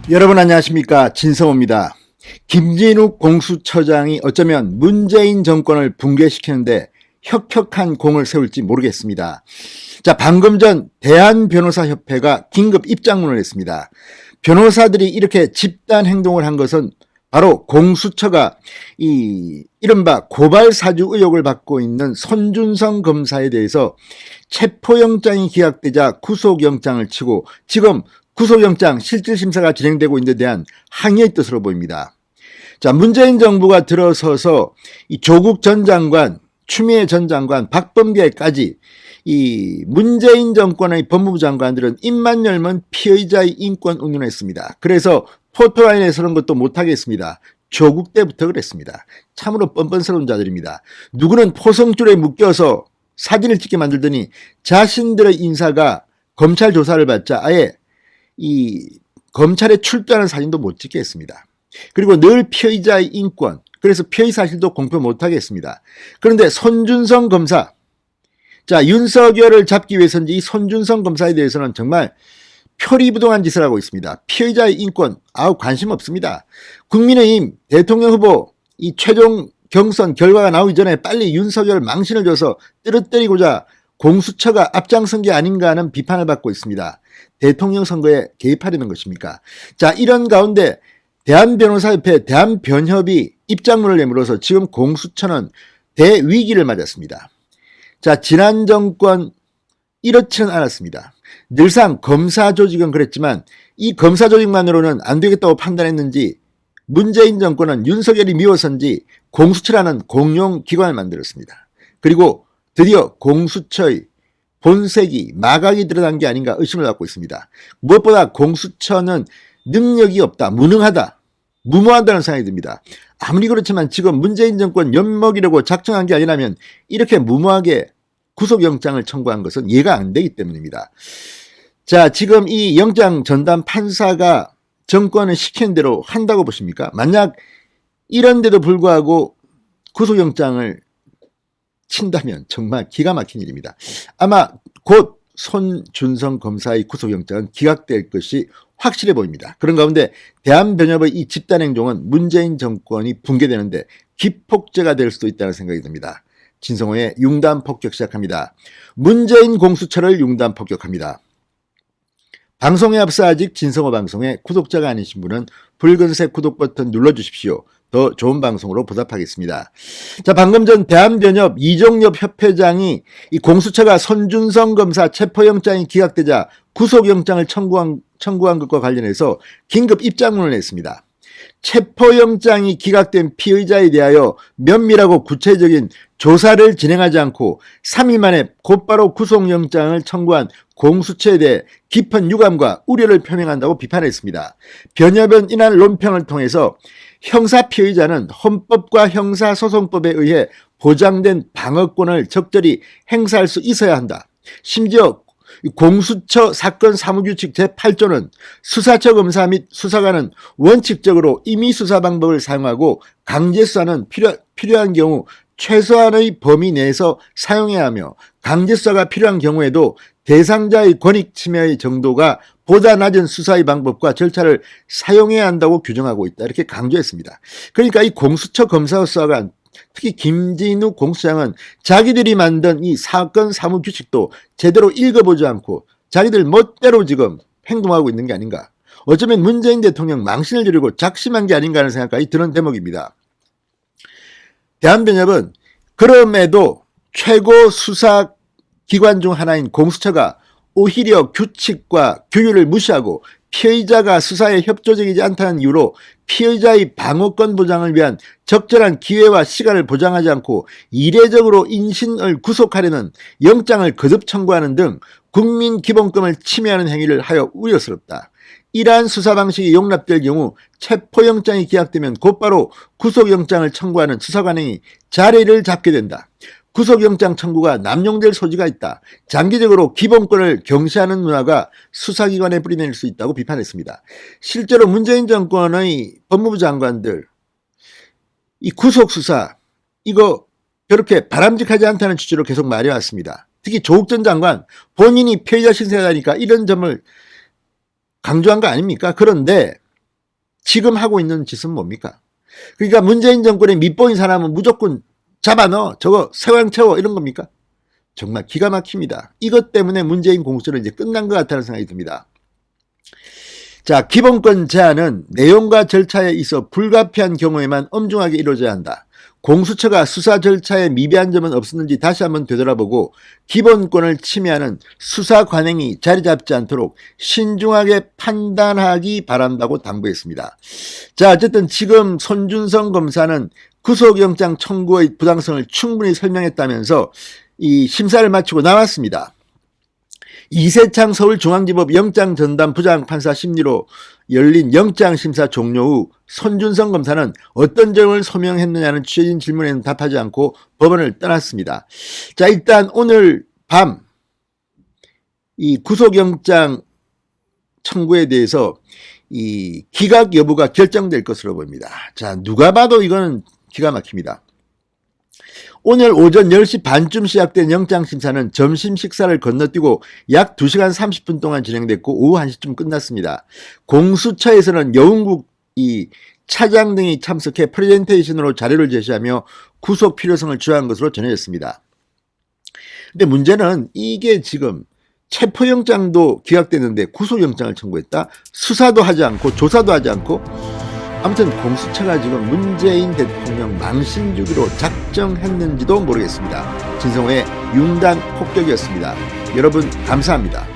여러분 안녕하십니까, 진성호입니다. 김진욱 공수처장이 어쩌면 문재인 정권을 붕괴시키는데 혁혁한 공을 세울지 모르겠습니다. 자, 방금 전 대한변호사협회가 긴급 입장문을 냈습니다. 변호사들이 이렇게 집단 행동을 한 것은 바로 공수처가 이른바 고발사주 의혹을 받고 있는 손준성 검사에 대해서 체포영장이 기각되자 구속영장을 치고 지금 구속영장 실질심사가 진행되고 있는 데 대한 항의의 뜻으로 보입니다. 자, 문재인 정부가 들어서서 이 조국 전 장관, 추미애 전 장관, 박범계까지 이 문재인 정권의 법무부 장관들은 입만 열면 피의자의 인권 운운했습니다. 그래서 포토라인에 서는 것도 못하겠습니다. 조국 때부터 그랬습니다. 참으로 뻔뻔스러운 자들입니다. 누구는 포성줄에 묶여서 사진을 찍게 만들더니 자신들의 인사가 검찰 조사를 받자 아예 이 검찰에 출두하는 사진도 못 찍게 했습니다. 그리고 늘 피의자의 인권, 그래서 피의 사실도 공표 못하겠습니다. 그런데 손준성 검사, 자, 윤석열을 잡기 위해서인지 이 손준성 검사에 대해서는 정말 표리부동한 짓을 하고 있습니다. 피의자의 인권, 관심 없습니다. 국민의힘 대통령 후보 이 최종 경선 결과가 나오기 전에 빨리 윤석열 망신을 줘서 떨어뜨리고자 공수처가 앞장선 게 아닌가 하는 비판을 받고 있습니다. 대통령 선거에 개입하려는 것입니까? 자, 이런 가운데 대한변호사협회, 대한변협이 입장문을 내밀어서 지금 공수처는 대위기를 맞았습니다. 자, 지난 정권 이렇지는 않았습니다. 늘상 검사 조직은 그랬지만 이 검사 조직만으로는 안 되겠다고 판단했는지 문재인 정권은 윤석열이 미워서인지 공수처라는 공용 기관을 만들었습니다. 그리고 드디어 공수처의 본색이 마각이 드러난 게 아닌가 의심을 갖고 있습니다. 무엇보다 공수처는 능력이 없다, 무능하다, 무모하다는 생각이 듭니다. 아무리 그렇지만 지금 문재인 정권 엿먹이려고 작정한 게 아니라면 이렇게 무모하게 구속영장을 청구한 것은 이해가 안 되기 때문입니다. 자, 지금 이 영장 전담 판사가 정권을 시킨 대로 한다고 보십니까? 만약 이런데도 불구하고 구속영장을 친다면 정말 기가 막힌 일입니다. 아마 곧 손준성 검사의 구속영장은 기각될 것이 확실해 보입니다. 그런 가운데 대한변협의 이 집단행동은 문재인 정권이 붕괴되는데 기폭제가 될 수도 있다는 생각이 듭니다. 진성호의 융단 폭격 시작합니다. 문재인 공수처를 융단 폭격합니다. 방송에 앞서 아직 진성호 방송에 구독자가 아니신 분은 붉은색 구독 버튼 눌러주십시오. 더 좋은 방송으로 보답하겠습니다. 자, 방금 전 대한변협 이종엽 협회장이 이 공수처가 손준성 검사 체포영장이 기각되자 구속영장을 청구한 것과 관련해서 긴급 입장문을 냈습니다. 체포영장이 기각된 피의자에 대하여 면밀하고 구체적인 조사를 진행하지 않고 3일 만에 곧바로 구속영장을 청구한 공수처에 대해 깊은 유감과 우려를 표명한다고 비판했습니다. 변협은 이날 논평을 통해서 형사 피의자는 헌법과 형사소송법에 의해 보장된 방어권을 적절히 행사할 수 있어야 한다. 심지어 공수처 사건 사무규칙 제8조는 수사처 검사 및 수사관은 원칙적으로 임의수사 방법을 사용하고 강제수사는 필요한 경우 최소한의 범위 내에서 사용해야 하며 강제수사가 필요한 경우에도 대상자의 권익 침해의 정도가 보다 낮은 수사의 방법과 절차를 사용해야 한다고 규정하고 있다. 이렇게 강조했습니다. 그러니까 이 공수처 검사 수사관, 특히 김진욱 공수장은 자기들이 만든 이 사건 사무규칙도 제대로 읽어보지 않고 자기들 멋대로 지금 행동하고 있는 게 아닌가. 어쩌면 문재인 대통령 망신을 주려고 작심한 게 아닌가 하는 생각까지 드는 대목입니다. 대한변협은 그럼에도 최고 수사기관 중 하나인 공수처가 오히려 규칙과 규율을 무시하고 피의자가 수사에 협조적이지 않다는 이유로 피의자의 방어권 보장을 위한 적절한 기회와 시간을 보장하지 않고 이례적으로 인신을 구속하려는 영장을 거듭 청구하는 등 국민기본권을 침해하는 행위를 하여 우려스럽다. 이러한 수사 방식이 용납될 경우 체포영장이 기각되면 곧바로 구속영장을 청구하는 수사관행이 자리를 잡게 된다. 구속영장 청구가 남용될 소지가 있다. 장기적으로 기본권을 경시하는 문화가 수사기관에 뿌리내릴 수 있다고 비판했습니다. 실제로 문재인 정권의 법무부 장관들 이 구속수사 이거 그렇게 바람직하지 않다는 취지로 계속 말해왔습니다. 특히 조국 전 장관 본인이 피해자 신세가 되니까 이런 점을 강조한 거 아닙니까? 그런데 지금 하고 있는 짓은 뭡니까? 그러니까 문재인 정권의 밑보인 사람은 무조건 잡아넣어, 저거 세왕 채워, 이런 겁니까? 정말 기가 막힙니다. 이것 때문에 문재인 공수처는 이제 끝난 것 같다는 생각이 듭니다. 자, 기본권 제한은 내용과 절차에 있어 불가피한 경우에만 엄중하게 이루어져야 한다. 공수처가 수사 절차에 미비한 점은 없었는지 다시 한번 되돌아보고 기본권을 침해하는 수사 관행이 자리 잡지 않도록 신중하게 판단하기 바란다고 당부했습니다. 자, 어쨌든 지금 손준성 검사는 구속영장 청구의 부당성을 충분히 설명했다면서 이 심사를 마치고 나왔습니다. 이세창 서울중앙지법 영장전담 부장판사 심리로 열린 영장심사 종료 후 손준성 검사는 어떤 점을 소명했느냐는 취재진 질문에는 답하지 않고 법원을 떠났습니다. 자, 일단 오늘 밤 이 구속영장 청구에 대해서 이 기각 여부가 결정될 것으로 보입니다. 자, 누가 봐도 이거는 기가 막힙니다. 오늘 오전 10시 반쯤 시작된 영장심사는 점심 식사를 건너뛰고 약 2시간 30분 동안 진행됐고 오후 1시쯤 끝났습니다. 공수처에서는 여운국 이 차장 등이 참석해 프레젠테이션으로 자료를 제시하며 구속 필요성을 주장한 것으로 전해졌습니다. 근데 문제는 이게 지금 체포영장도 기각됐는데 구속영장을 청구했다? 수사도 하지 않고 조사도 하지 않고 아무튼 공수처가 지금 문재인 대통령 망신 주기로 작정했는지도 모르겠습니다. 진성호의 융단 폭격이었습니다. 여러분 감사합니다.